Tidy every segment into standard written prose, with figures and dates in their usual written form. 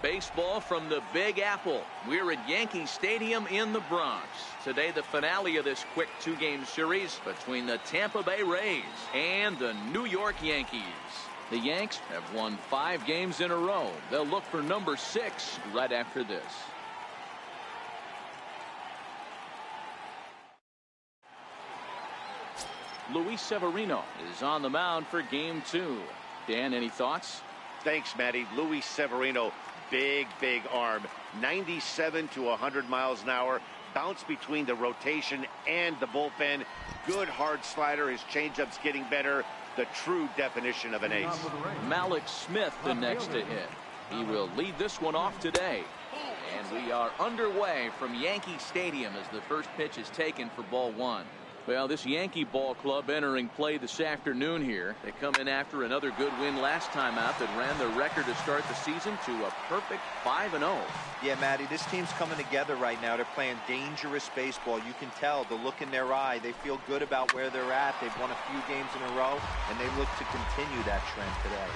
Baseball from the Big Apple. We're at Yankee Stadium in the Bronx. Today, the finale of this quick two-game series between the Tampa Bay Rays and the New York Yankees. The Yanks have won 5 games in a row. They'll look for number 6 right after this. Luis Severino is on the mound for game 2. Dan, any thoughts? Thanks, Matty. Luis Severino, big arm, 97 to 100 miles an hour. Bounce between the rotation and the bullpen. Good hard slider. His changeup's getting better. The true definition of an ace. Malik Smith the next to hit. He will lead this one off today. And we are underway from Yankee Stadium as the first pitch is taken for ball 1. Well, this Yankee ball club entering play this afternoon here. They come in after another good win last time out that ran the record to start the season to a perfect 5-0. Yeah, Matty, this team's coming together right now. They're playing dangerous baseball. You can tell the look in their eye. They feel good about where they're at. They've won a few games in a row, and they look to continue that trend today.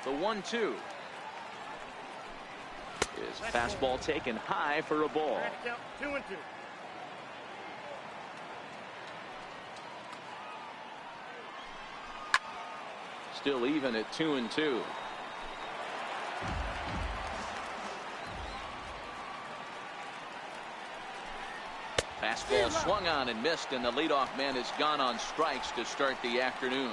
The 1-2 is fastball taken high for a ball. 2-2. Still even at 2-2. Fastball swung on and missed, and the leadoff man has gone on strikes to start the afternoon.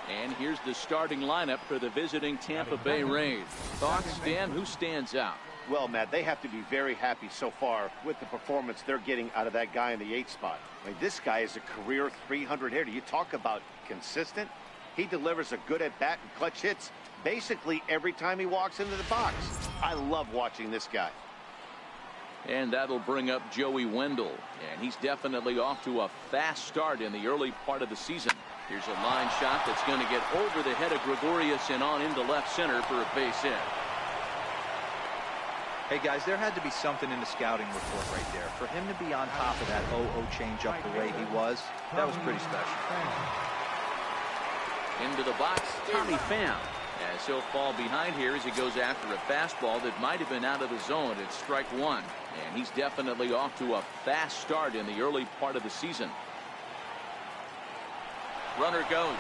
And here's the starting lineup for the visiting Tampa Bay Rays. Thoughts, Dan? Who stands out? Well, Matt, they have to be very happy so far with the performance they're getting out of that guy in the 8th spot. I mean, this guy is a career 300 hitter. You talk about consistent. He delivers a good at-bat and clutch hits basically every time he walks into the box. I love watching this guy. And that'll bring up Joey Wendell. And he's definitely off to a fast start in the early part of the season. Here's a line shot that's going to get over the head of Gregorius and on into left center for a base hit. Hey, guys, there had to be something in the scouting report right there. For him to be on top of that 0-0 changeup the way he was, that was pretty special. Into the box, Tommy Pham, as he'll fall behind here as he goes after a fastball that might have been out of the zone. It's strike 1, and he's definitely off to a fast start in the early part of the season. Runner goes.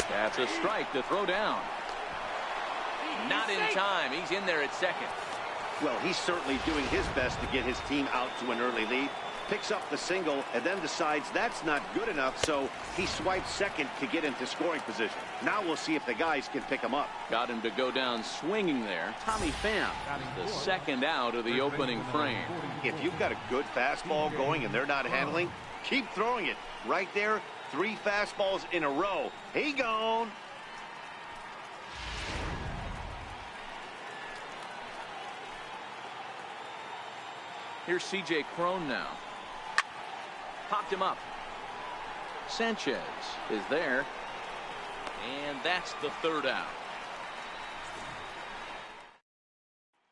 That's a strike to throw down. Not in time. He's in there at second. Well, he's certainly doing his best to get his team out to an early lead. Picks up the single and then decides that's not good enough, so he swipes second to get into scoring position. Now we'll see if the guys can pick him up. Got him to go down swinging there. Tommy Pham, the second out of the opening frame. If you've got a good fastball going and they're not handling, keep throwing it. Right there, 3 fastballs in a row. He gone. Here's C.J. Cron now. Popped him up. Sanchez is there. And that's the 3rd out.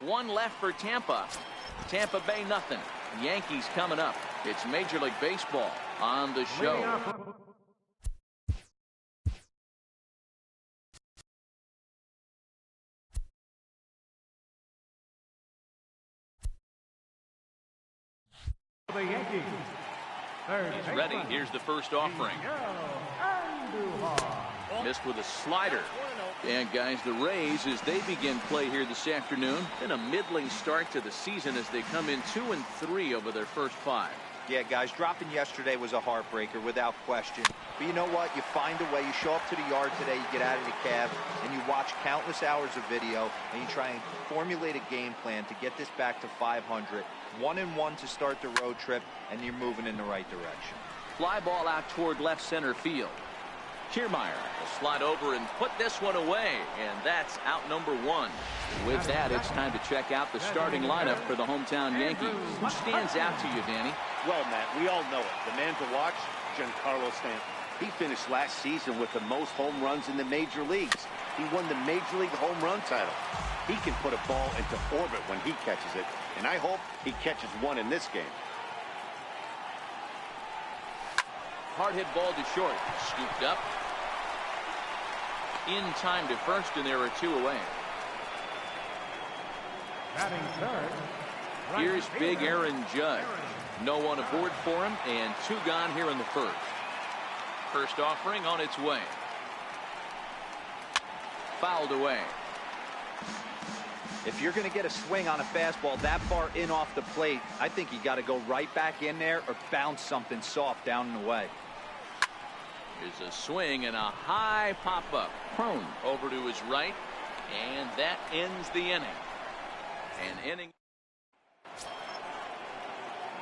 1 left for Tampa. Tampa Bay nothing. Yankees coming up. It's Major League Baseball on the show. The Yankees. He's ready. Here's the first offering. Missed with a slider. And guys, the Rays, as they begin play here this afternoon, been a middling start to the season as they come in 2-3 over their first 5. Yeah, guys, dropping yesterday was a heartbreaker without question. But you know what? You find a way. You show up to the yard today, you get out of the cab, and you watch countless hours of video, and you try and formulate a game plan to get this back to 500. 1-1 to start the road trip, and you're moving in the right direction. Fly ball out toward left center field. Kiermaier will slide over and put this one away, and that's out number 1. With that, it's time to check out the starting lineup for the hometown Yankees. Who stands out to you, Danny? Well, Matt, we all know it. The man to watch, Giancarlo Stanton. He finished last season with the most home runs in the major leagues. He won the Major League home run title. He can put a ball into orbit when he catches it, and I hope he catches one in this game. Hard hit ball to short. Scooped up. In time to first, and there are 2 away. Batting third. Here's big Aaron Judge. No one aboard for him, and 2 gone here in the first. First offering on its way. Fouled away. If you're going to get a swing on a fastball that far in off the plate, I think you got to go right back in there or bounce something soft down and away. Here's a swing and a high pop-up. Prone over to his right, and that ends the inning. An inning.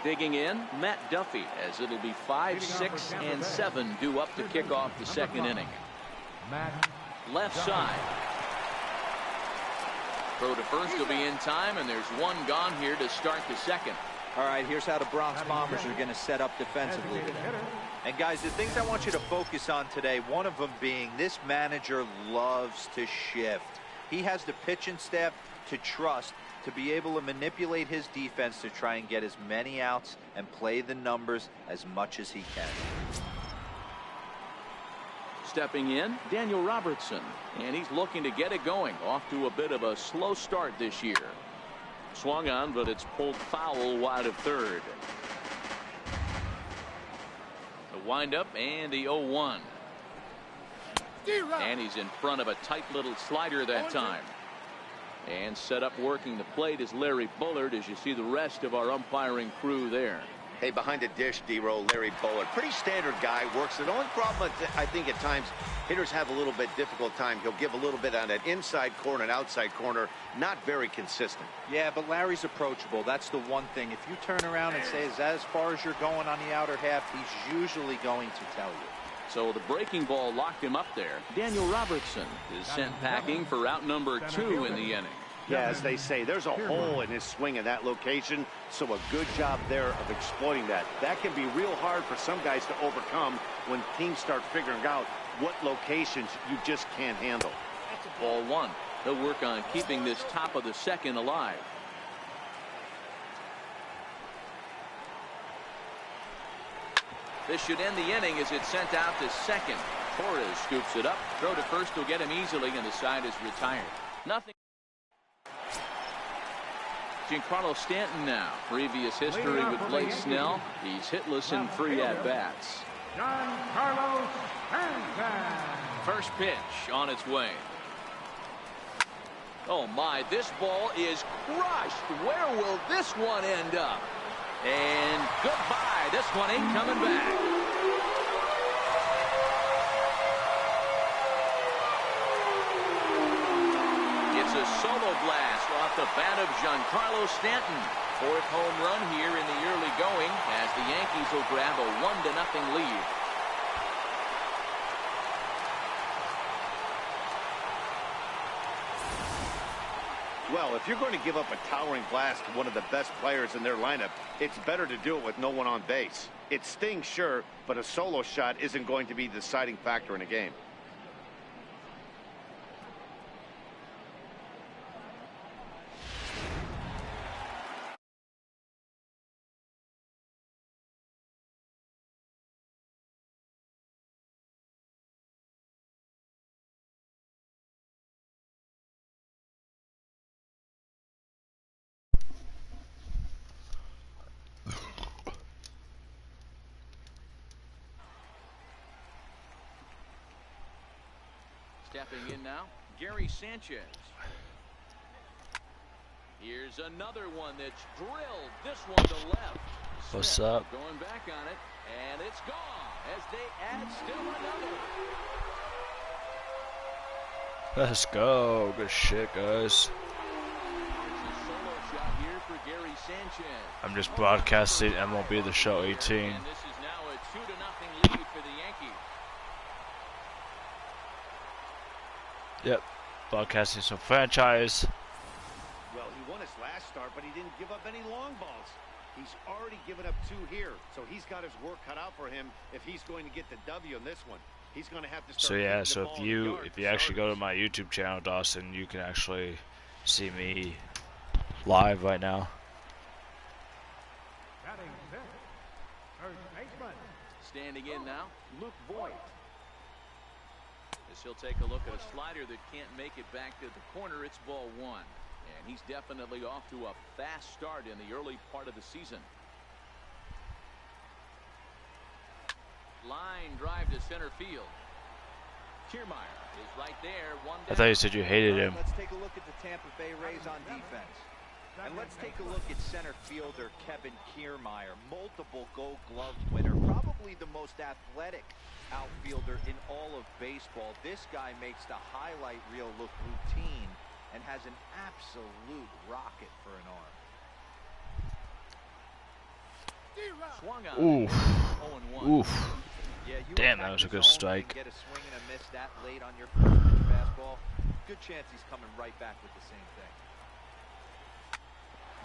Digging in, Matt Duffy, as it'll be 5, 6, and 7 due up to kick off the second inning. Left side. Throw to first will be in time, and there's 1 gone here to start the second. All right, here's how the Bronx Bombers are going to set up defensively today. And guys, the things I want you to focus on today, one of them being this manager loves to shift. He has the pitching staff to trust to be able to manipulate his defense to try and get as many outs and play the numbers as much as he can. Stepping in, Daniel Robertson, and he's looking to get it going. Off to a bit of a slow start this year. Swung on, but it's pulled foul wide of third. The windup and the 0-1. And he's in front of a tight little slider that time. And set up working the plate is Larry Bullard, as you see the rest of our umpiring crew there. Hey, behind the dish, D-Roll, Larry Bullard. Pretty standard guy, works it. The only problem, I think at times, hitters have a little bit difficult time. He'll give a little bit on that inside corner and outside corner. Not very consistent. Yeah, but Larry's approachable. That's the one thing. If you turn around and say, is that as far as you're going on the outer half, he's usually going to tell you. So the breaking ball locked him up there. Daniel Robertson is sent packing for out number 2 in the inning. Yeah, as they say, there's a hole in his swing in that location, so a good job there of exploiting that. That can be real hard for some guys to overcome when teams start figuring out what locations you just can't handle. Ball 1. They'll work on keeping this top of the second alive. This should end the inning as it's sent out to second. Torres scoops it up. Throw to first will get him easily, and the side is retired. Nothing. Giancarlo Stanton now. Previous history with Blake Snell. He's hitless in 3 at-bats. Giancarlo Stanton. First pitch on its way. Oh my, this ball is crushed. Where will this one end up? And goodbye. This one ain't coming back. It's a solo blast off the bat of Giancarlo Stanton. 4th home run here in the early going as the Yankees will grab a 1-0 lead. Well, if you're going to give up a towering blast to one of the best players in their lineup, it's better to do it with no one on base. It stings, sure, but a solo shot isn't going to be the deciding factor in a game. Stepping in now, Gary Sanchez. Here's another one that's drilled. This one to left. What's Smith up? going back on it, and it's gone as they add still another. Let's go. Good shit, guys. It's a solo shot here for Gary Sanchez. I'm just broadcasting MLB The Show 18. And this is now a 2-0 lead for the Yankees. Yep. Broadcasting some franchise. Well, he won his last start, but he didn't give up any long balls. He's already given up 2 here, so he's got his work cut out for him if he's going to get the W in this one. He's going to have to start. So yeah, hitting the so ball if in the you yard for actually go to starters. my YouTube channel, Dawson, you can actually see me live right now. Batting 5th. First baseman. Standing in now, Luke Voigt. As he'll take a look at a slider that can't make it back to the corner. It's ball 1. And he's definitely off to a fast start in the early part of the season. Line drive to center field. Kiermaier is right there. One down. I thought you said you hated him. Let's take a look at the Tampa Bay Rays on defense. And let's take a look at center fielder Kevin Kiermaier, multiple Gold Glove winner, probably the most athletic outfielder in all of baseball. This guy makes the highlight reel look routine and has an absolute rocket for an arm. Swung on. Oof. 0-1. Oof. Yeah, you Damn, attack that was a the good zone strike. and get a swing and a miss that late on your first pitch fastball. Good chance he's coming right back with the same thing.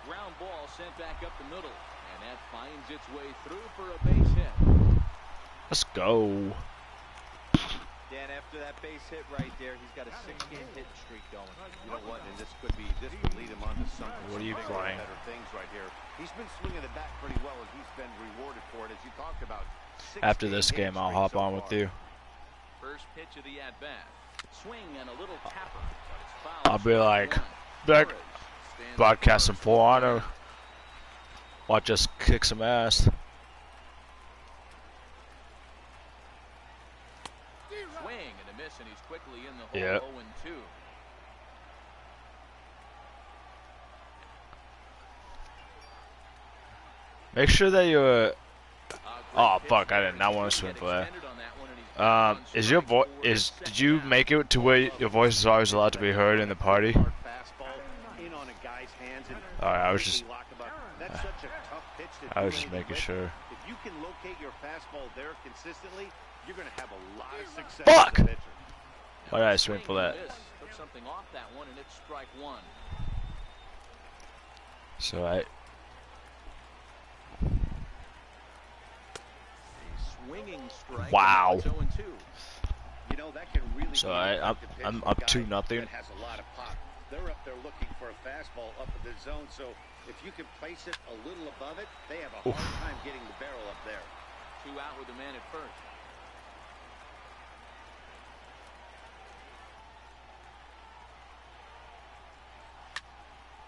Ground ball sent back up the middle, and that finds its way through for a base hit. Let's go. Dan, after that base hit right there, he's got a 6-game hitting streak going. You know what? And this would lead him on to some What are you bigger and playing? better things right here. He's been swinging the bat pretty well, and he's been rewarded for it, as you talked about. After this game, I'll hop on with you. First pitch of the at-bat. Swing and a little tapper, but it's foul. I'll be like, back broadcast some Full Honor. Watch us kick some ass. Swing and a miss, and he's quickly in the hole. Yep. 0-2. Make sure that you. Oh fuck! I did not want to swing for that. Is your voice? Did you make it to where your voice is always allowed to be heard in the party? Alright, I was just making sure. If you can locate your fastball there consistently, you're going to have a lot of success. Fuck! as a pitcher. Why did I swing for that? Took something off that one, and it's strike one. So I. Swinging strike. Wow. And now it's 0-2. You know, that can really So be I'm up 2-0. that has a lot of pop. They're up there looking for a fastball up in the zone, so if you can place it a little above it, they have a hard time getting the barrel up there. 2 out with the man at first.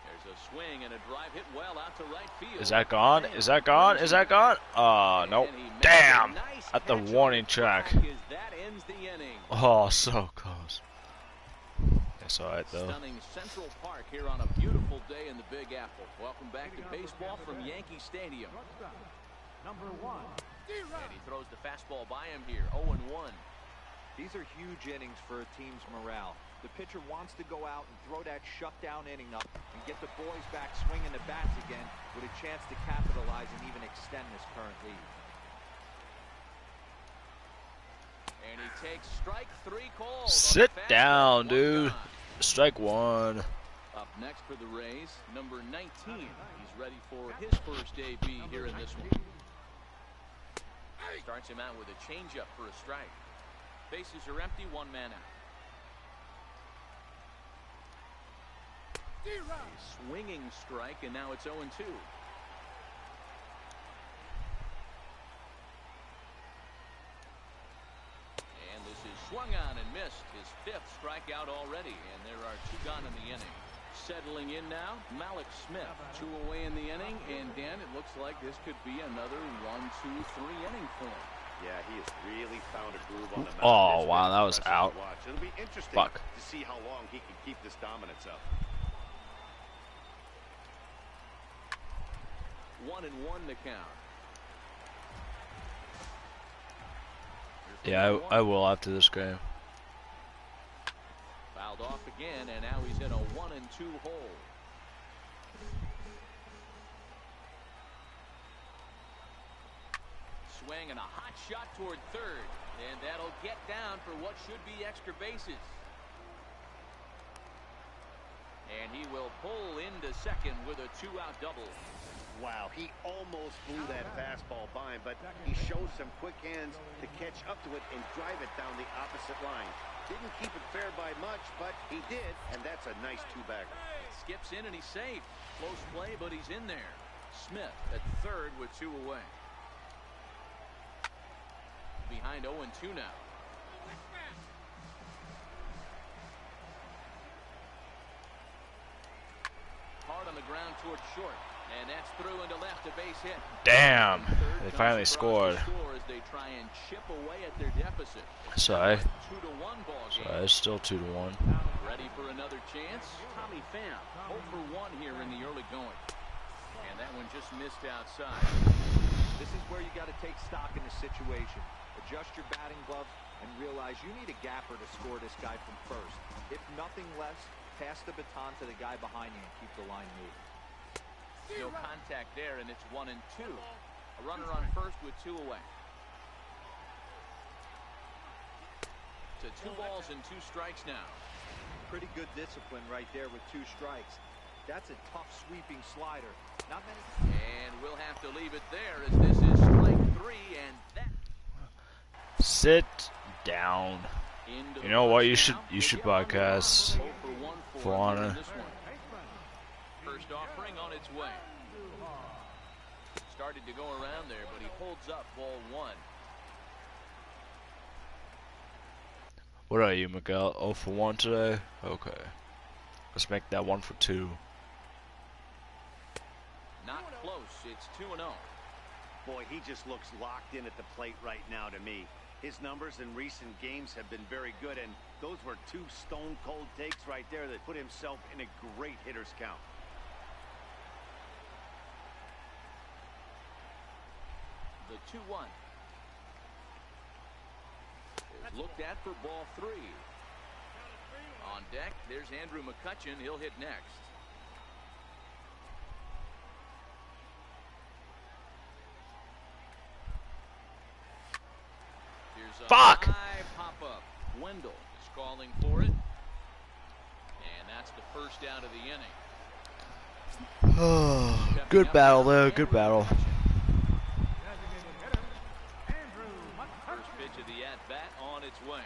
There's a swing and a drive hit well out to right field. Is that gone? Is that gone? Is that gone? Oh nope. Damn! At the warning track. That ends the inning. Oh, so close. That's alright though. Stunning Central Park here on a beautiful day in the Big Apple. Welcome back to baseball from Yankee Stadium. Number 1. And he throws the fastball by him here. 0-1. These are huge innings for a team's morale. The pitcher wants to go out and throw that shutdown inning up and get the boys back swinging the bats again with a chance to capitalize and even extend this current lead. And he takes strike 3 called. Sit down, dude. Strike 1. Up next for the Rays, number 19. He's ready for his first AB here in this one. Starts him out with a changeup for a strike. Bases are empty, 1 man out. A swinging strike, and now it's 0-2. And this is swung on and missed. His 5th strikeout already, and there are 2 gone in the inning. Settling in now, Mlb Smith. 2 away in the inning, and Dan, it looks like this could be another 1-2-3 inning for him. Yeah, he has really found a groove on the mound. Oh It's wow, been that was impressive out. to watch. It'll be interesting Fuck. to see how long he can keep this dominance up. 1-1 to count. Yeah, I will after this game. Fouled off again, and now he's in a 1-2 hole. Swing and a hot shot toward third, and that'll get down for what should be extra bases. And he will pull into second with a 2-out double. Wow, he almost blew that fastball by him, but he shows some quick hands to catch up to it and drive it down the opposite line. Didn't keep it fair by much, but he did, and that's a nice 2-bagger. Skips in and he's safe. Close play, but he's in there. Smith at third with 2 away. Behind 0-2 now. ground towards short. And that's through into left, a base hit. Damn, they finally scored. As they try and chip away at their deficit. Sorry. 2-1 ball game. Sorry, it's still 2-1. Ready for another chance? Tommy Pham, 0 for 1 here in the early going. And that one just missed outside. This is where you got to take stock in the situation. Adjust your batting gloves and realize you need a gapper to score this guy from first. If nothing less, pass the baton to the guy behind you and keep the line moving. No contact there, and it's 1-2. A runner on first with 2 away. To 2 balls and 2 strikes now. Pretty good discipline right there with 2 strikes. That's a tough sweeping slider. Not many. And we'll have to leave it there as this is strike 3, and that. Sit down. You know what? You should podcast for honor. First offering on its way. Started to go around there, but he holds up ball 1. What are you, Miguel? 0 for 1 today? Okay. Let's make that 1 for 2. Not close. It's 2-0. Boy, he just looks locked in at the plate right now to me. His numbers in recent games have been very good, and those were 2 stone-cold takes right there that put himself in a great hitter's count. The 2-1 is looked at for ball 3. On deck, there's Andrew McCutchen. He'll hit next. Here's a Fuck! high pop-up. Wendell is calling for it. And that's the first out of the inning. Oh, good battle there. Good battle. First pitch of the at-bat on its way.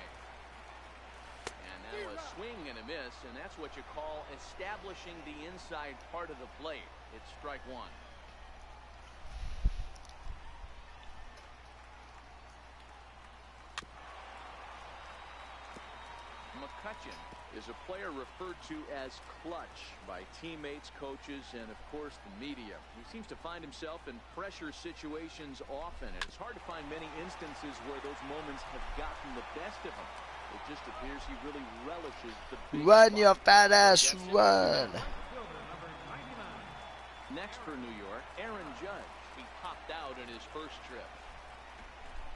And now a swing and a miss, and that's what you call establishing the inside part of the plate. It's strike 1. McCutchen is a player referred to as clutch by teammates, coaches, and of course the media. He seems to find himself in pressure situations often, and it's hard to find many instances where those moments have gotten the best of him. It just appears he really relishes the big Run, spot. your fat ass, run. Next for New York, Aaron Judge. He popped out in his first trip.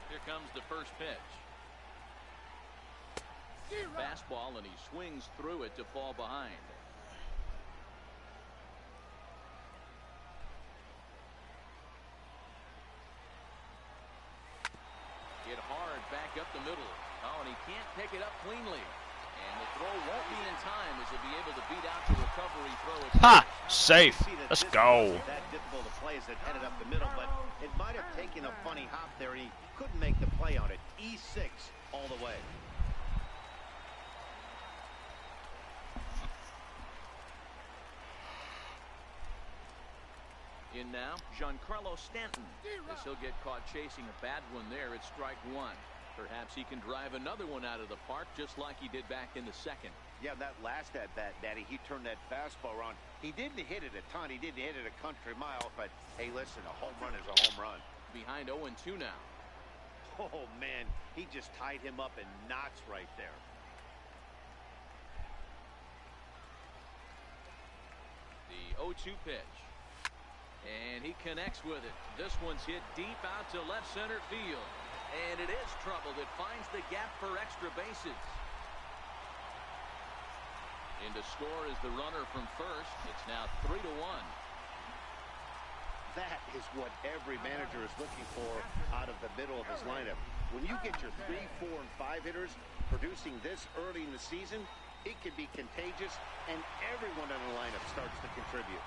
Here comes the first pitch. Fastball, and he swings through it to fall behind. Hit hard back up the middle. Oh, and he can't pick it up cleanly. And the throw won't be in time as he'll be able to beat out the recovery throw. Ha! Safe. Let's go. That difficult to play as it headed up the middle, but it might have taken a funny hop there, and he couldn't make the play on it. E6 all the way. In now, Giancarlo Stanton. As he'll get caught chasing a bad one there, it's strike 1. Perhaps he can drive another one out of the park just like he did back in the second. Yeah, that last at-bat, Daddy, he turned that fastball around. He didn't hit it a ton. He didn't hit it a country mile, but hey, listen, a home run is a home run. Behind 0-2 now. Oh, man, he just tied him up in knots right there. The 0-2 pitch. And he connects with it. This one's hit deep out to left center field. And it is troubled. It finds the gap for extra bases. In to score is the runner from first. It's now 3-1. That is what every manager is looking for out of the middle of his lineup. When you get your 3, 4, and 5 hitters producing this early in the season, it can be contagious, and everyone in the lineup starts to contribute.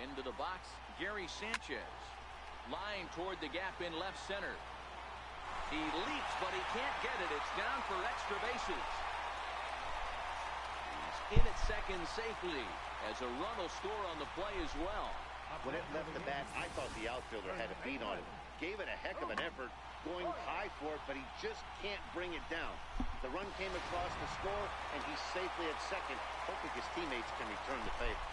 Into the box, Gary Sanchez. Line toward the gap in left center. He leaps, but he can't get it. It's down for extra bases. He's in at second safely as a run will score on the play as well. When it left the bat, I thought the outfielder had a beat on it. Gave it a heck of an effort, going high for it, but he just can't bring it down. The run came across the score, and he's safely at second, hoping his teammates can return the favor.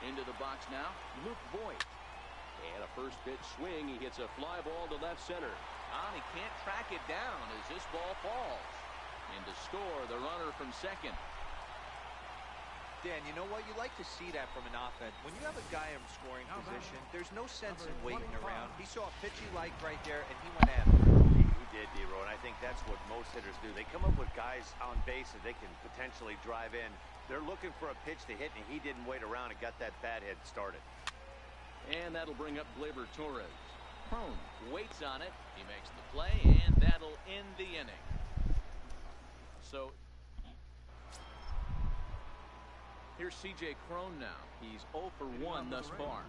Into the box now, Luke Voigt. And a first pitch swing. He hits a fly ball to left center. He can't track it down as this ball falls. And to score, the runner from second. Dan, you know what? You like to see that from an offense. When you have a guy in scoring position, there's no sense in waiting around. He saw a pitch he liked right there, and he went after it. He did, D-Row, and I think that's what most hitters do. They come up with guys on base that they can potentially drive in. They're looking for a pitch to hit, and he didn't wait around and got that bat head started. And that'll bring up Gleyber Torres. Crone waits on it. He makes the play, and that'll end the inning. So here's C.J. Crone now. He's 0 for 1 thus far.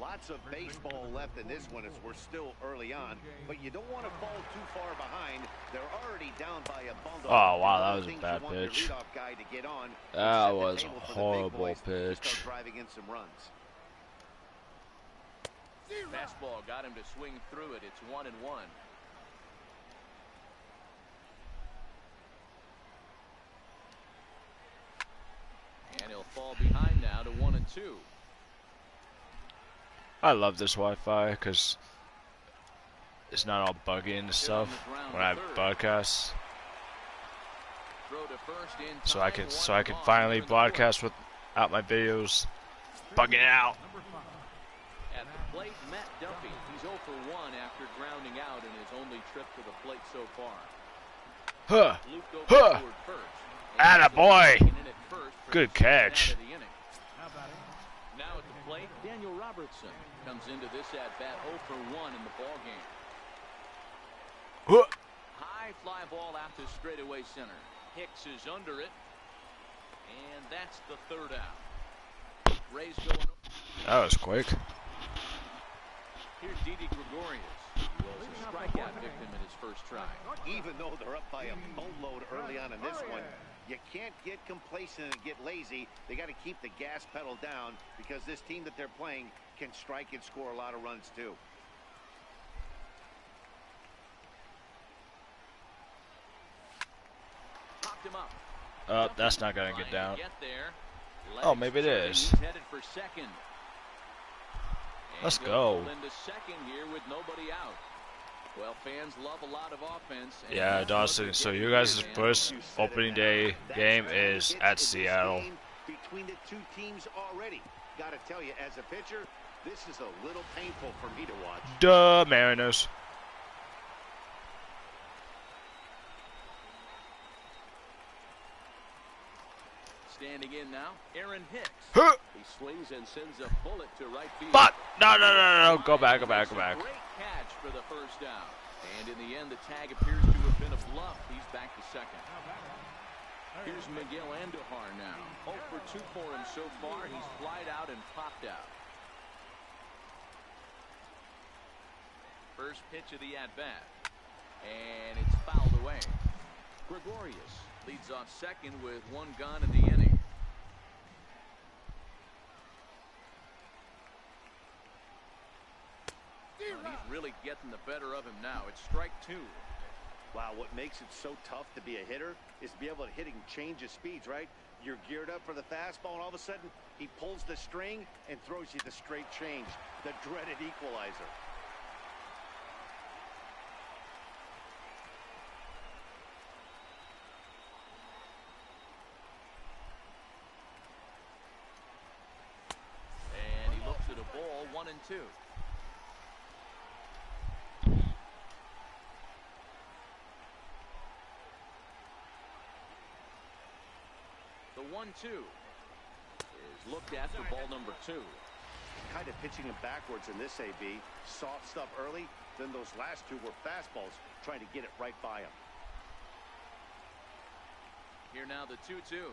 Lots of baseball left in this one as we're still early on, but you don't want to fall too far behind. They're already down by a bundle. Oh, wow, that was a bad pitch. That was a horrible pitch. Driving in some runs. Fastball got him to swing through it. It's 1-1. And he'll fall behind now to 1-2. I love this Wi-Fi because it's not all buggy and stuff when I broadcast. So I can finally broadcast without my videos bugging out. At the plate, Matt Duffy. He's 0 for 1 after grounding out in his only trip to the plate so far. Huh. Huh. Attaboy. Good catch. Now at the plate, Daniel Robertson comes into this at-bat 0 for 1 in the ballgame. Huh. High fly ball out to straightaway center. Hicks is under it. And that's the third out. Rays going. That was quick. Here's Didi Gregorius. He was a strikeout victim in his first try. Even though they're up by a boatload early on in this one, you can't get complacent and get lazy. They got to keep the gas pedal down because this team that they're playing can strike and score a lot of runs too. Popped him up. That's not gonna get down. Get there. Oh, maybe it is. He's headed for second. Let's go. Into second here with nobody out. Well, fans love a lot of offense. Yeah, Dawson. So you guys' first opening day game is at Seattle. Between the two teams already. Got to tell you, as a pitcher, this is a little painful for me to watch. Duh, Mariners. Standing in now, Aaron Hicks. Huh. He swings and sends a bullet to right field. But no. Go back. Great catch for the first down. And in the end, the tag appears to have been a bluff. He's back to second. Here's Miguel Andujar now. 0 for 2 for him so far. He's flied out and popped out. First pitch of the at-bat. And it's fouled away. Gregorius leads off second with 1 gun in the inning. He's really getting the better of him now. It's strike 2. Wow, what makes it so tough to be a hitter is to be able to hit and change his speeds, right? You're geared up for the fastball, and all of a sudden, he pulls the string and throws you the straight change, the dreaded equalizer. And he looks at a ball, 1-2. The 1-2 is looked at for ball number 2. Kind of pitching him backwards in this AB. Soft stuff early, then those last 2 were fastballs, trying to get it right by him. Here now the 2-2.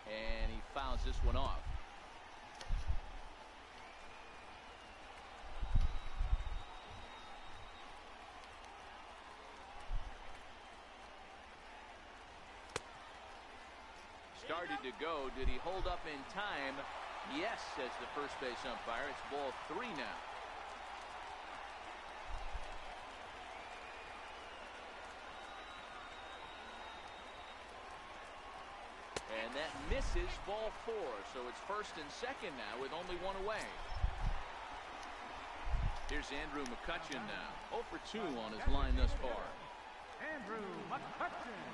And he fouls this one off. Started to go. Did he hold up in time? Yes, says the first base umpire. It's ball 3 now. misses, ball 4. So it's first and second now with only one away. Here's Andrew McCutcheon now. 0 for 2 on his line thus far. Andrew McCutcheon.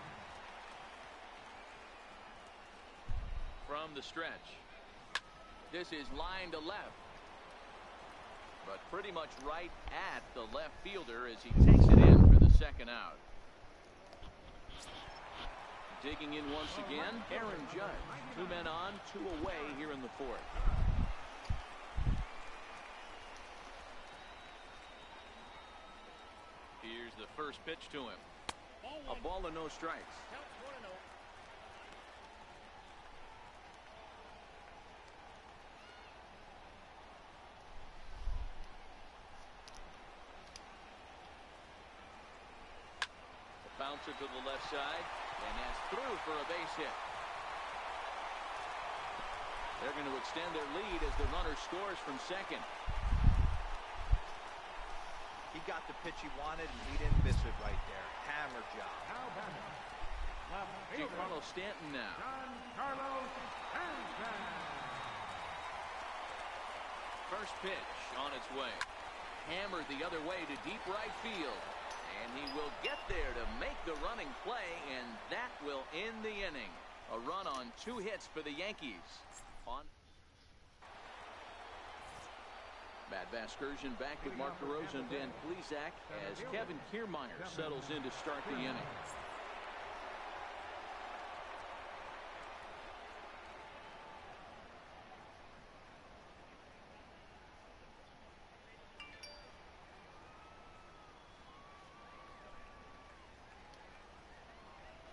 From the stretch. This is line to left. But pretty much right at the left fielder as he takes it in for the second out. Digging in once again, Aaron Judge. 2 men on, 2 away here in the 4th. Here's the first pitch to him. A ball and no strikes. Bouncer to the left side, and that's through for a base hit. They're going to extend their lead as the runner scores from second. He got the pitch he wanted, and he didn't miss it right there. Hammer job. Now batting. Left fielder. Giancarlo Stanton now. Giancarlo Stanton. First pitch on its way. Hammered the other way to deep right field. And he will get there to make the running play, and that will end the inning. A run on 2 hits for the Yankees. On Matt Vasgersian back with Mark DeRosa and Dan Plesac as Kevin Kiermaier settles in to start the inning.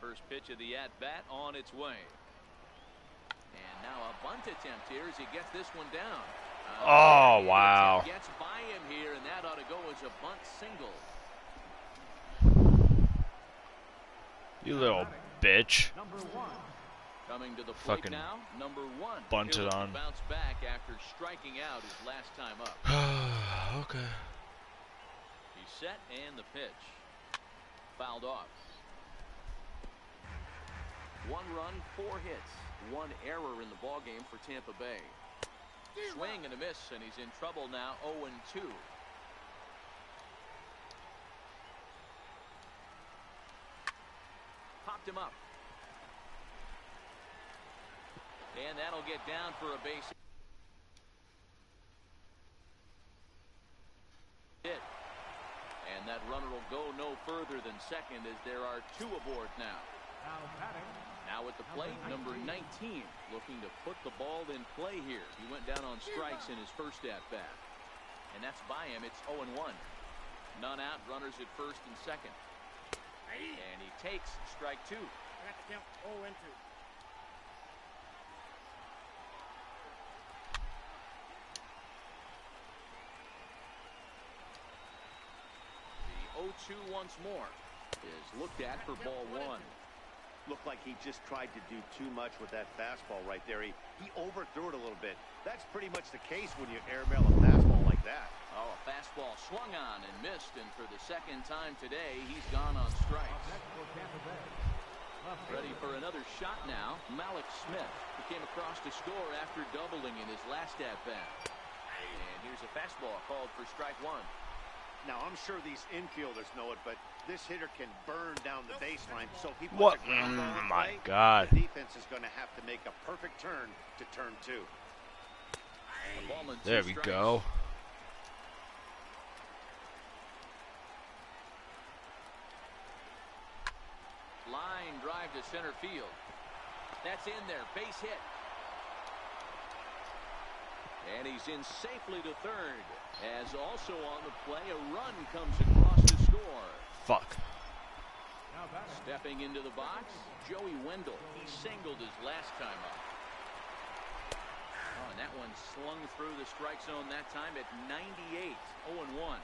First pitch of the at-bat on its way. And now a bunt attempt here as he gets this one down. Oh, wow. Gets by him here, and that ought to go as a bunt single. You little bitch. Number 1. Coming to the plate Fucking now, number 1. bunted on. Bounce back after striking out his last time up. Okay. He's set, and the pitch. Fouled off. 1 run, 4 hits, 1 error in the ballgame for Tampa Bay. Swing and a miss, and he's in trouble now. 0-2. Popped him up, and that'll get down for a base hit. And that runner will go no further than second as there are 2 aboard now. Now batting. Now at the plate, number 19, looking to put the ball in play here. He went down on strikes in his first at-bat. And that's by him. It's 0-1. None out, runners at first and second. And he takes strike 2. That's count 0-2. The 0-2 once more is looked at for ball 1. Looked like he just tried to do too much with that fastball right there. He overthrew it a little bit. That's pretty much the case when you airmail a fastball like that. Oh, a fastball swung on and missed, and for the second time today, he's gone on strikes. Next for Tampa Bay. Ready for another shot now, Malik Smith, who came across to score after doubling in his last at-bat. And here's a fastball called for strike 1. Now, I'm sure these infielders know it, but this hitter can burn down the baseline. So if he puts What? a ground ball in My play, God. the defense is going to have to make a perfect turn to turn 2. A ball and 2 There we strikes. go. Line drive to center field. That's in there, base hit. And he's in safely to third. As also on the play, a run comes across to score. Fuck. Now batting. Stepping into the box, Joey Wendell. He singled his last time up. Oh, and that one slung through the strike zone that time at 98. 0-1.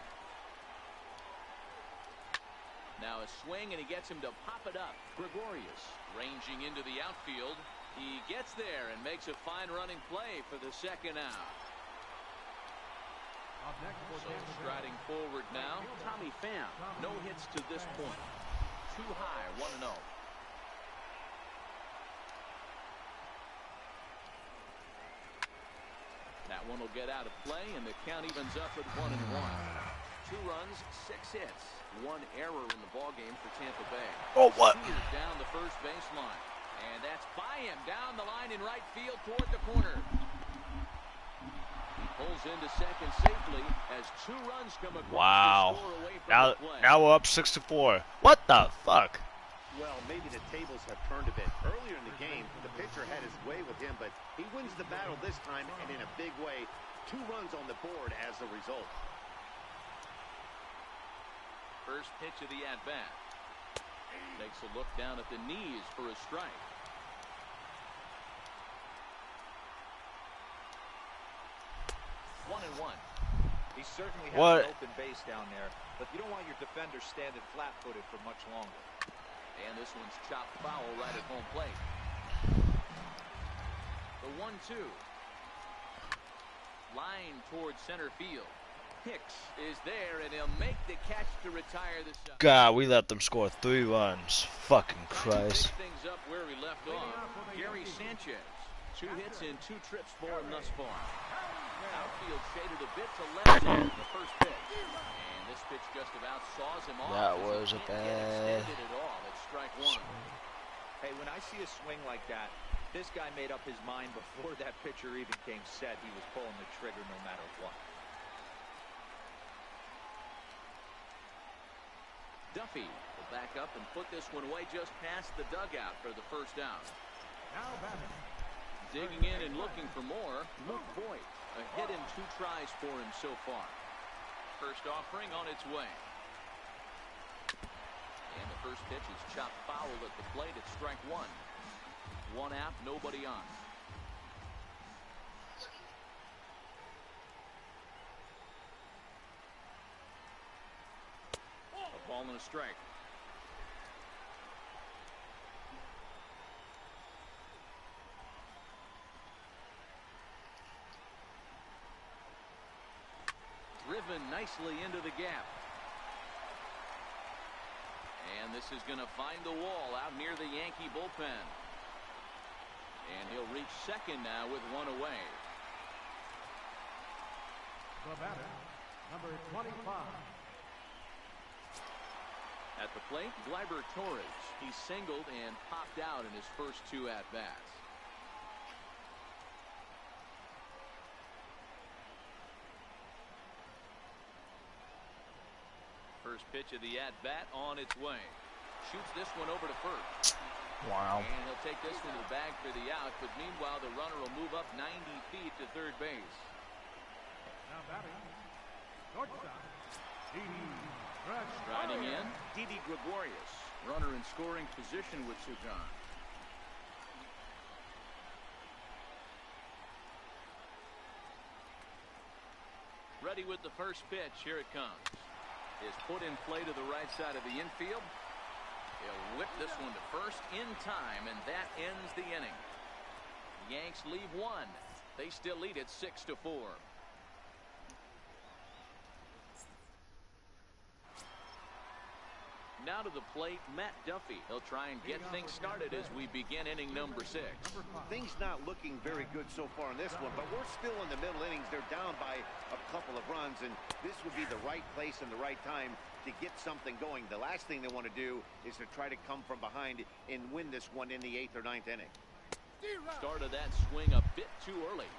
Now a swing, and he gets him to pop it up. Gregorius ranging into the outfield. He gets there and makes a fine running play for the second out. Up next for So Tampa Bay. striding forward now, Tommy Pham. No hits to this point. Too high, 1-0. That one will get out of play, and the count evens up at 1-1. 2 runs, 6 hits, 1 error in the ballgame for Tampa Bay. Oh, what? Steers down the first baseline, and that's by him down the line in right field toward the corner. He pulls into second safely as 2 runs come across. Wow. To score away from Now, the play. now we're up 6-4. What the fuck? Well, maybe the tables have turned a bit. Earlier in the game, the pitcher had his way with him, but he wins the battle this time, and in a big way. 2 runs on the board as a result. First pitch of the at-bat. Takes a look down at the knees for a strike. One and one. He certainly has What? an open base down there, but you don't want your defender standing flat-footed for much longer. And this one's chopped foul right at home plate. The 1-2. Line towards center field. Hicks is there, and he'll make the catch to retire the side. God, we let them score 3 runs. Fucking Christ. Pick things up where we left off. Gary Sanchez. 2 hits and 2 trips for him thus far. Outfield shaded a bit to left hand the first pitch. And this pitch just about saws him off. That was a bad. Extended it all at strike 1. Hey, when I see a swing like that, this guy made up his mind before that pitcher even came set. He was pulling the trigger no matter what. Duffy will back up and put this one away just past the dugout for the first out. Now batting. Digging in and looking for more, Luke Voigt. A hit in 2 tries for him so far. First offering on its way. And the first pitch is chopped foul at the plate at strike 1. 1 out, nobody on. A ball and a strike. Driven nicely into the gap. And this is going to find the wall out near the Yankee bullpen. And he'll reach second now with 1 away. The batter, number 25. At the plate, Gleyber Torres. He singled and popped out in his first 2 at-bats. First pitch of the at-bat on its way. Shoots this one over to first. Wow. And he'll take this one to the bag for the out, but meanwhile the runner will move up 90 feet to third base. Now batting, shortstop, Didi Riding Gregorius. in, Didi Gregorius. Runner in scoring position with 2 gone. Ready with the first pitch. Here it comes. Is put in play to the right side of the infield. He'll whip this one to first in time, and that ends the inning. The Yanks leave 1. They still lead it 6-4. Now to the plate, Matt Duffy. He'll try and get things started as we begin inning number 6. Things not looking very good so far in this one, but we're still in the middle innings. They're down by a couple of runs, and this would be the right place and the right time to get something going. The last thing they want to do is to try to come from behind and win this one in the 8th or 9th inning. Started that swing a bit too early.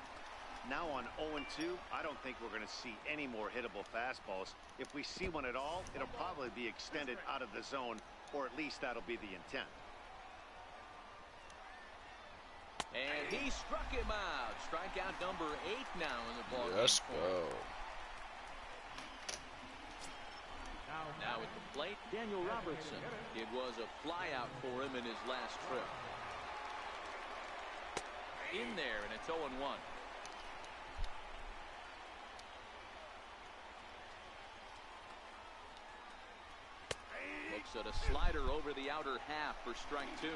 Now on 0-2, I don't think we're going to see any more hittable fastballs. If we see one at all, it'll probably be extended out of the zone, or at least that'll be the intent. And he struck him out. Strikeout number 8 now in the ball. Let's go. Now at the plate, Daniel Robertson. It was a flyout for him in his last trip. In there, and it's 0-1. Looks at a slider over the outer half for strike 2.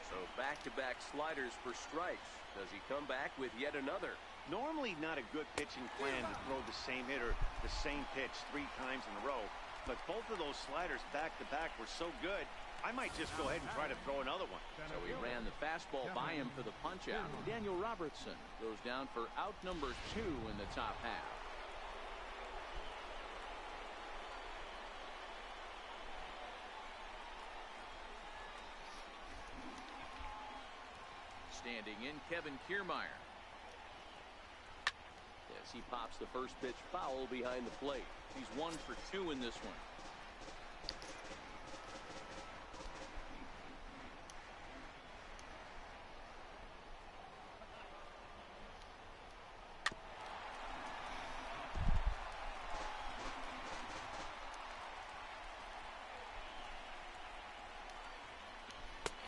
So back-to-back sliders for strikes. Does he come back with yet another? Normally not a good pitching plan to throw the same hitter the same pitch 3 times in a row, but both of those sliders back-to-back were so good I might just go ahead and try to throw another one. So he ran the fastball by him for the punch out. Daniel Robertson goes down for out number 2 in the top half. Standing in, Kevin Kiermaier. As he pops the first pitch foul behind the plate. He's 1 for 2 in this one.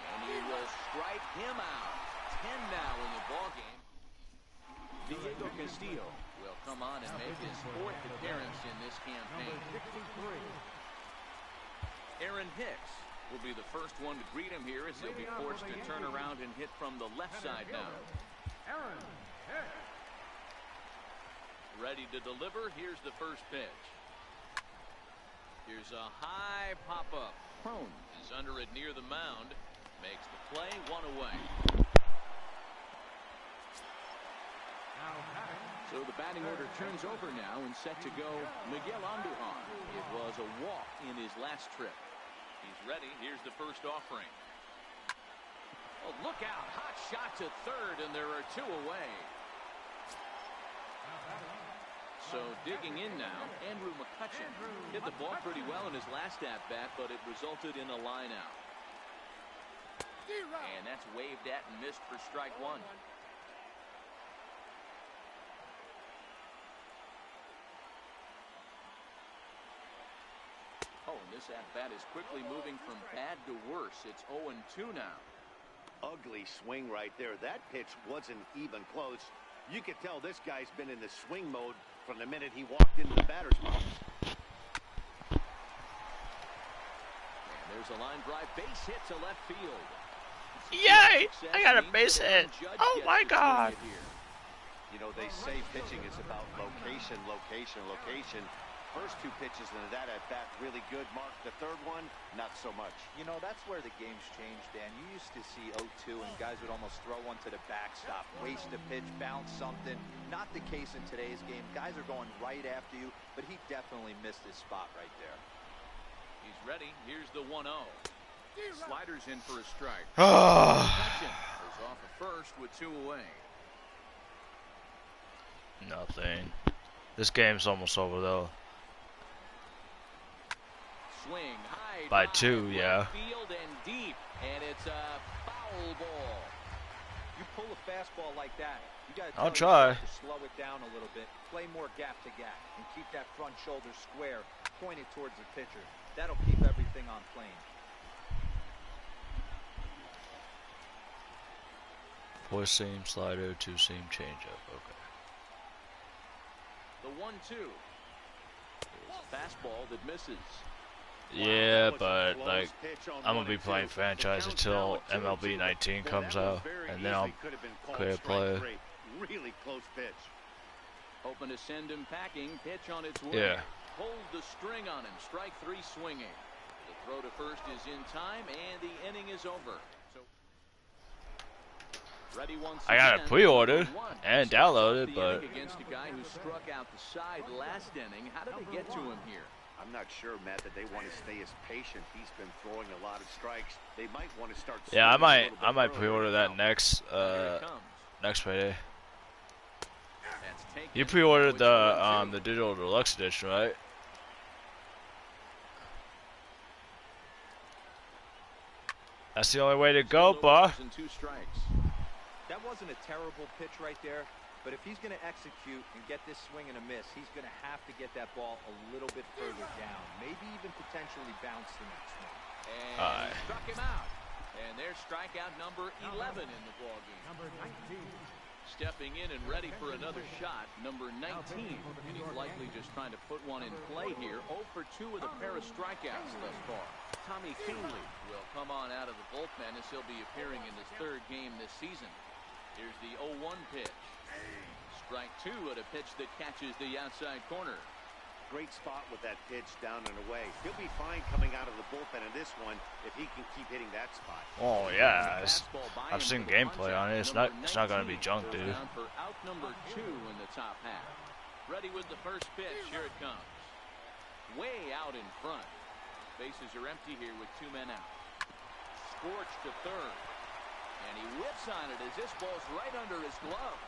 And he will strike him out. 10 now in the ballgame. Diego Castillo will come on and make his 4th appearance in this campaign. Aaron Hicks will be the first one to greet him here as he'll be forced to turn around and hit from the left side now. Aaron Hicks. Ready to deliver. Here's the first pitch. Here's a high pop-up. Crone is under it near the mound. Makes the play, 1 away. So the batting order turns over now and set to go Miguel Andujar. It was a walk in his last trip. He's ready. Here's the first offering. Oh, look out. Hot shot to third, and there are 2 away. So digging in now, Andrew McCutcheon hit the ball pretty well in his last at-bat, but it resulted in a line out. And that's waved at and missed for strike 1. Oh, and this at-bat is quickly moving from bad to worse. It's 0-2 now. Ugly swing right there. That pitch wasn't even close. You could tell this guy's been in the swing mode from the minute he walked into the batter's box. And there's a line drive base hit to left field. Yay! I got a base hit. Oh my God. You know, they say pitching is about location, location, location. First 2 pitches into that at-bat really good. Mark, the third one, not so much. You know, that's where the game's changed, Dan. You used to see 0-2 and guys would almost throw one to the backstop, waste a pitch, bounce something. Not the case in today's game. Guys are going right after you, but he definitely missed his spot right there. He's ready. Here's the 1-0. Sliders in for a strike. Goes off at first with 2 away. Nothing. This game's almost over though. Swing high by 2, yeah. Field and deep, and it's a foul ball. You pull a fastball like that, you got I'll try to slow it down a little bit, play more gap to gap, and keep that front shoulder square, pointed towards the pitcher. That'll keep everything on plane. 4-seam slider, 2-seam changeup. Okay. The 1-2. Fastball that misses. Yeah, but like I'm gonna be playing franchise until MLB 19 comes out, and then I'll clear play. Really close pitch. Hoping to send him packing. Pitch on its way. Yeah. Hold the string on him. Strike 3 swinging. The throw to first is in time, and the inning is over. So ready once I got it pre-ordered and downloaded, but against a guy who struck out the side last inning. How did they get to him here? I'm not sure, Matt, that they want to stay as patient. He's been throwing a lot of strikes. They might want to start. Yeah, I might pre-order that next payday. You pre-ordered the digital deluxe edition, right? That's the only way to go, bah. That wasn't a terrible pitch right there. But if he's going to execute and get this swing and a miss, he's going to have to get that ball a little bit further down. Maybe even potentially bounce the next one. And struck him out. And there's strikeout number 11 in the ballgame. Number 19. Stepping in and ready for another shot, number 19. And he's likely just trying to put one in play here. 0 for 2 with a pair of strikeouts thus far. Tommy Kingley will come on out of the bullpen as he'll be appearing in his 3rd game this season. Here's the 0-1 pitch. Strike 2 at a pitch that catches the outside corner. great spot with that pitch down and away. He'll be fine coming out of the bullpen in this one if he can keep hitting that spot. Oh yeah, I've seen gameplay on it. It's not gonna be junk, dude. For out number 2 in the top half. Ready with the first pitch. Here it comes. Way out in front. Bases are empty here with 2 men out. Scorched to third. And he whips on it as this ball's right under his glove.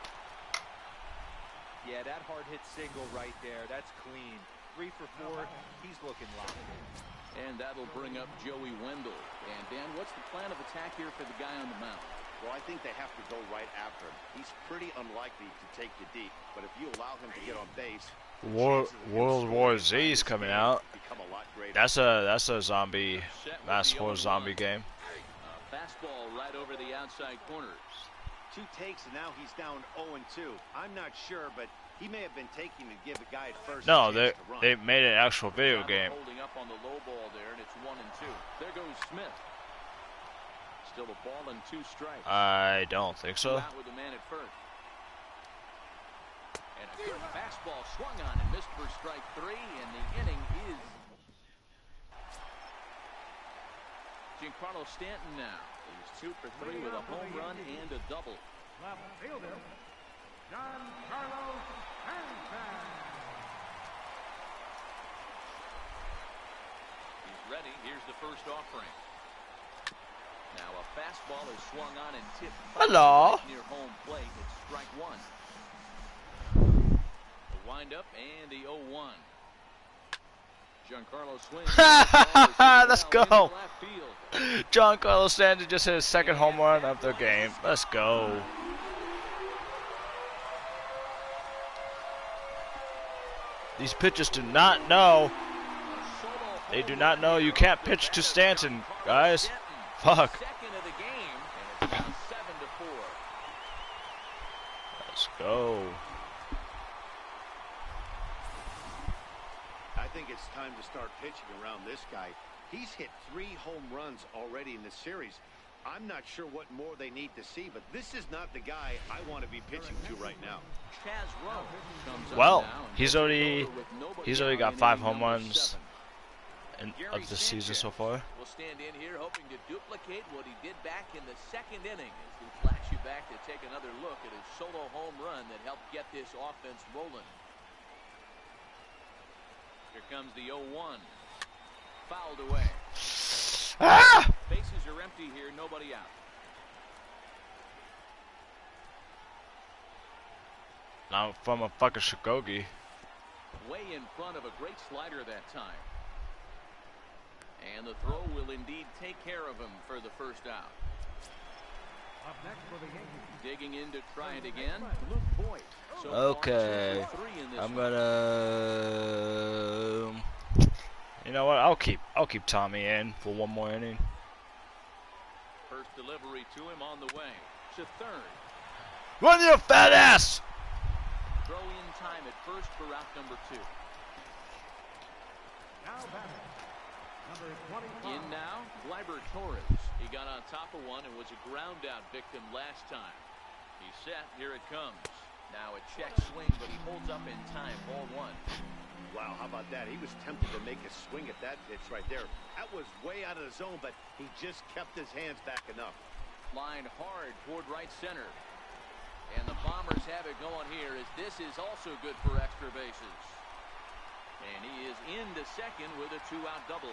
Yeah, that hard hit single right there. That's clean. 3 for 4. He's looking locked. And that'll bring up Joey Wendell. And Dan, what's the plan of attack here for the guy on the mound? Well, I think they have to go right after him. He's pretty unlikely to take you deep, but if you allow him to get on base, World War Z's coming out. become a lot greater. That's a zombie, Mass Horror zombie game. Fastball right over the outside corners. 2 takes, and now he's down 0-2. I'm not sure, but he may have been taking to give the guy at first. No, a chance to run. they made an actual video game. Holding up on the low ball there, and it's 1-2. There goes Smith. Still a ball and 2 strikes. I don't think so. Out with the man at first. And a good fastball swung on and missed for strike 3, and the inning is Giancarlo Stanton now. He's 2 for 3 with a home run and a double. Left fielder, Giancarlo Stanton. He's ready. Here's the first offering. Now a fastball is swung on and tipped Hello. near home plate. It's strike 1. The windup and the 0-1. Giancarlo swings. Let's go. Giancarlo Stanton just hit his 2nd home run of the game. Let's go. These pitchers do not know. They do not know you can't pitch to Stanton, guys. Fuck. Second of the game, and it's now 7-4. Let's go. I think it's time to start pitching around this guy. He's hit 3 home runs already in this series. I'm not sure what more they need to see, but this is not the guy I want to be pitching to right now. Well, he's already got 5 home runs of the season so far. We'll stand in here hoping to duplicate what he did back in the 2nd inning as we flash you back to take another look at his solo home run that helped get this offense rolling. Here comes the 0-1. Fouled away. Ah! Bases are empty here, nobody out. Now from a fucking Shikogi. Way in front of a great slider that time. And the throw will indeed take care of him for the first out. Up next for the Yankees. Digging in to try it again, Luke Boyd. So Okay, far, 2 for 3 in this I'm one. gonna. You know what? I'll keep Tommy in for 1 more inning. First delivery to him on the way to third. Run your fat ass! Throw in time at first for out number 2. Now batting, number 25. In now, Gleyber Torres. He got on top of one and was a ground out victim last time. He's set. Here it comes. Now a check swing, but he holds up in time. Ball 1. Wow, how about that? He was tempted to make a swing at that pitch right there. That was way out of the zone, but he just kept his hands back enough. Line hard toward right center. And the Bombers have it going here as this is also good for extra bases. And he is into second with a 2-out double.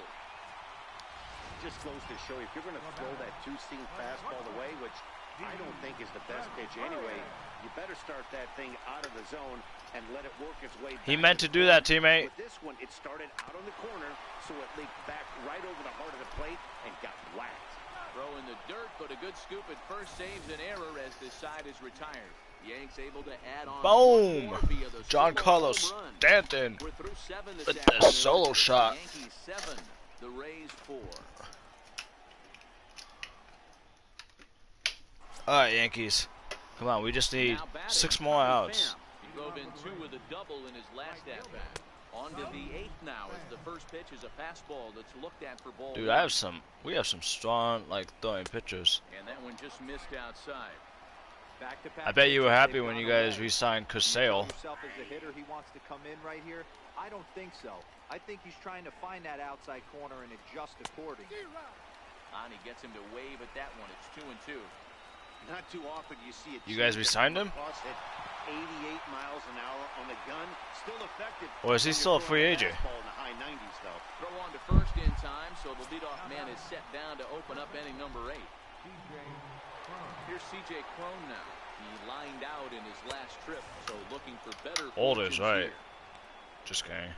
Just goes to show you, if you're going to throw that 2-seam fastball away, which I don't think is the best pitch anyway, you better start that thing out of the zone and let it work its way back. He meant to do that, teammate. With this one, it started out on the corner, so it leaked back right over the heart of the plate and got whacked. Throw in the dirt, but a good scoop at first saves an error as this side is retired. Yanks able to add on. Boom! Via the Giancarlo solo home run. Stanton We're through 7 this with afternoon. the solo shot. Yankees 7, the Rays 4. All right, Yankees. Come on, we just need 6 more outs. He drove in 2 with a double in his last at-bat. On to the 8th now as the first pitch is a fastball that's looked at for ball. Dude, 1. we have some strong, like, throwing pitchers. And that one just missed outside. Back-to-back I bet you were pitches, happy they've when you gone guys away. re-signed Can you tell Casale. yourself as a hitter he wants to come in right here? I don't think so. I think he's trying to find that outside corner and adjust accordingly. Ani gets him to wave at that one. It's 2-2. Not too often you see it. You guys re-signed him? At 88 miles an hour on the gun, still effective. Or is he still a free agent? Fastball in the high 90s, though. Throw on to first in time, so the leadoff man is set down to open up inning number 8. Here's C.J. Crone now. He lined out in his last trip, so looking for better. Old is fortunes right. here. Just kidding.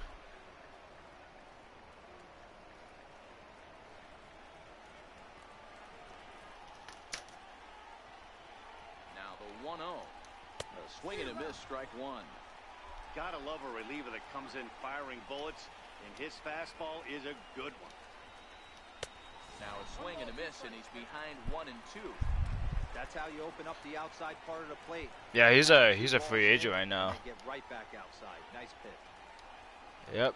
Now the 1-0. A swing and a miss, strike one. Gotta love a reliever that comes in firing bullets, and his fastball is a good one. Now a swing and a miss, and he's behind 1 and 2. That's how you open up the outside part of the plate. Yeah, he's a free agent right now. And get right back outside. Nice pitch. Yep.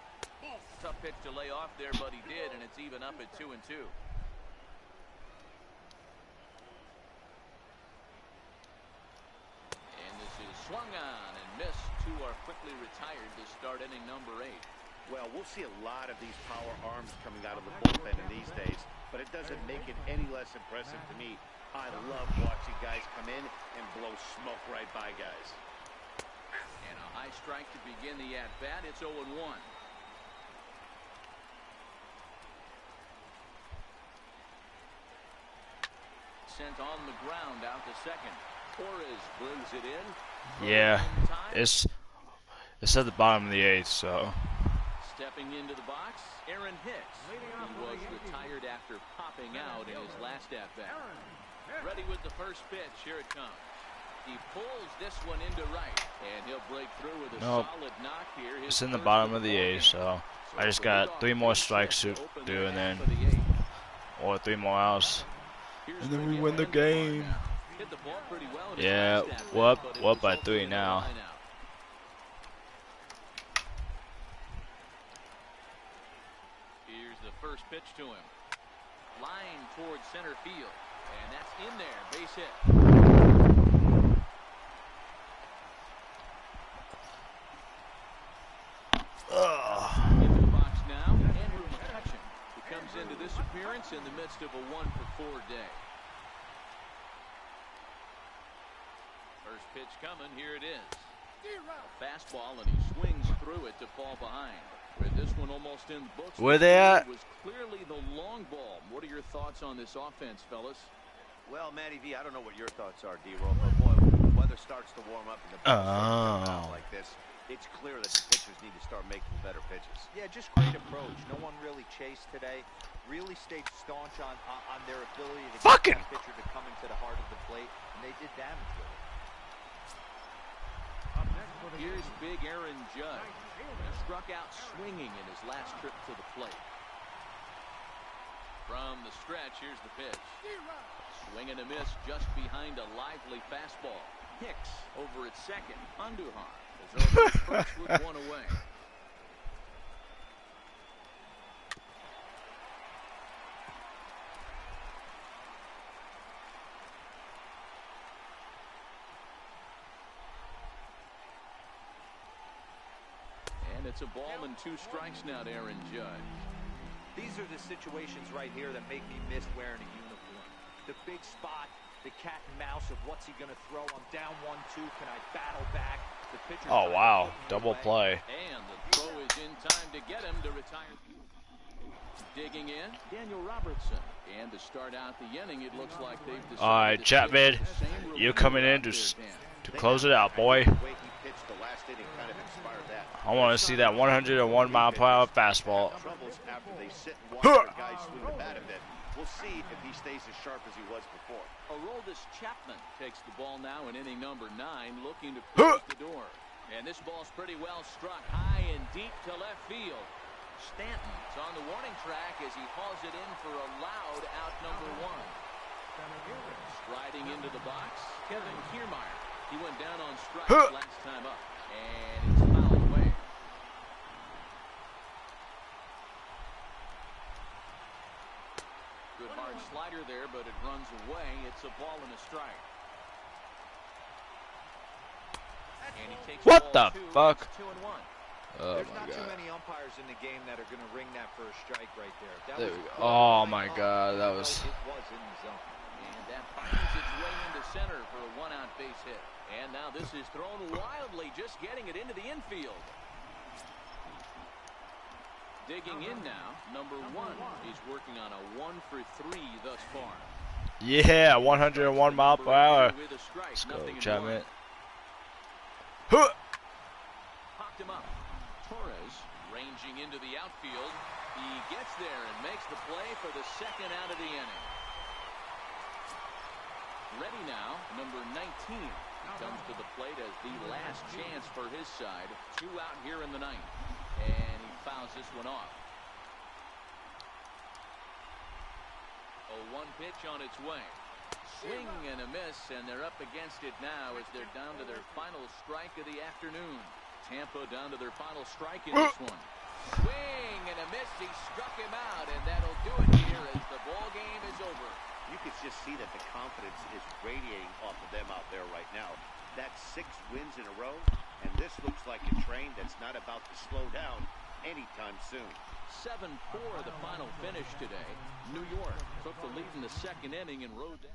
Tough pitch to lay off there, but he did, and it's even up at 2 and 2. And this is swung on and missed. 2 are quickly retired to start inning number 8. Well, we'll see a lot of these power arms coming out of the bullpen in these days, but it doesn't make it any less impressive to me. I love watching guys come in and blow smoke right by guys. And a high strike to begin the at-bat. It's 0-1. Sent on the ground out to second. Torres brings it in. Yeah. It's at the bottom of the 8th, so. Stepping into the box, Aaron Hicks. He was retired after popping out in his last at-bat. Ready with the first pitch. Here it comes. He pulls this one into right, and he'll break through with a solid knock here. It's in the bottom of the 8th, so I just got 3 more strikes to do, and then or 3 more outs, and then we win the game. Yeah, we're up by 3 now. Here's the first pitch to him. Line towards center field. And that's in there. Base hit. Into the box now. Andrew McCutchen, who comes into this appearance in the midst of a 1-for-4 day. First pitch coming. Here it is. A fastball, and he swings through it to fall behind. With this one almost in the books. Where they at? Was clearly the long ball. What are your thoughts on this offense, fellas? Well, Matty V, I don't know what your thoughts are, D-Roll, but boy, when the weather starts to warm up and the ball starts to come out like this, it's clear that the pitchers need to start making better pitches. Yeah, just great approach. No one really chased today. Really stayed staunch on their ability to get the pitcher to come into the heart of the plate, and they did damage with it. Here's big Aaron Judge. He struck out swinging in his last trip to the plate. From the stretch, here's the pitch. Swing and a miss just behind a lively fastball. Hicks over at second. Andujar is over at first with 1 away. And it's a ball and 2 strikes now to Aaron Judge. These are the situations right here that make me miss wearing a uniform. The big spot, the cat and mouse of what's he going to throw. I'm down 1-2. Can I battle back? The pitcher's Oh, wow. Double play. And the throw is in time to get him to retire. Digging in, Daniel Robertson. And to start out the inning, it looks like they've decided. All right, Chapman, you're coming in to close it out, boy. I want to see that 101 mile per hour fastball. We'll see if he stays as sharp as he was before. Aroldis Chapman takes the ball now in inning number 9, looking to close the door. And this ball's pretty well struck high and deep to left field. Stanton's on the warning track as he hauls it in for a loud out number 1. Striding into the box, Kevin Kiermaier. He went down on strikes last time up, and it's fouled away. Good hard slider there, but it runs away. It's a ball and a strike. And he takes What ball the 2, fuck? 2-1. Oh There's my not too god. many umpires in the game that are going to ring that first strike right there. That There was we go. a Oh line my up, god, that even was. though it was in the zone. And that finds its way into center for a one-out base hit. And now this is thrown wildly, just getting it into the infield. Digging in now, number 1. He's working on a 1-for-3 thus far. Yeah, 101 mile per hour. Let's go, Chapman. Huh. Popped him up. Torres ranging into the outfield. He gets there and makes the play for the second out of the inning. Ready now, number 19. He comes to the plate as the last chance for his side. 2 out here in the ninth. And he fouls this one off. A 1 pitch on its way. Swing and a miss, and they're up against it now as they're down to their final strike of the afternoon. Tampa down to their final strike in this one. Swing and a miss. He struck him out, and that'll do it here as the ball game is over. You can just see that the confidence is radiating off of them out there right now. That's 6 wins in a row, and this looks like a train that's not about to slow down anytime soon. 7-4 the final finish today. New York took the lead in the second inning and rode down.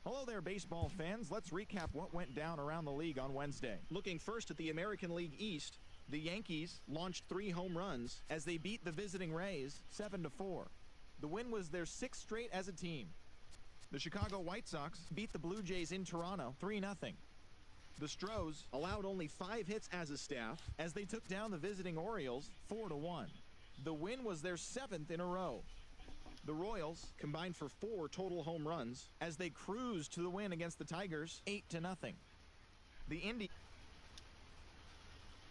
Hello there, baseball fans. Let's recap what went down around the league on Wednesday. Looking first at the American League East, the Yankees launched 3 home runs as they beat the visiting Rays 7-4. The win was their 6th straight as a team. The Chicago White Sox beat the Blue Jays in Toronto 3-0. The Stros allowed only 5 hits as a staff as they took down the visiting Orioles 4-1. The win was their 7th in a row. The Royals combined for 4 total home runs as they cruised to the win against the Tigers 8-0. The Indians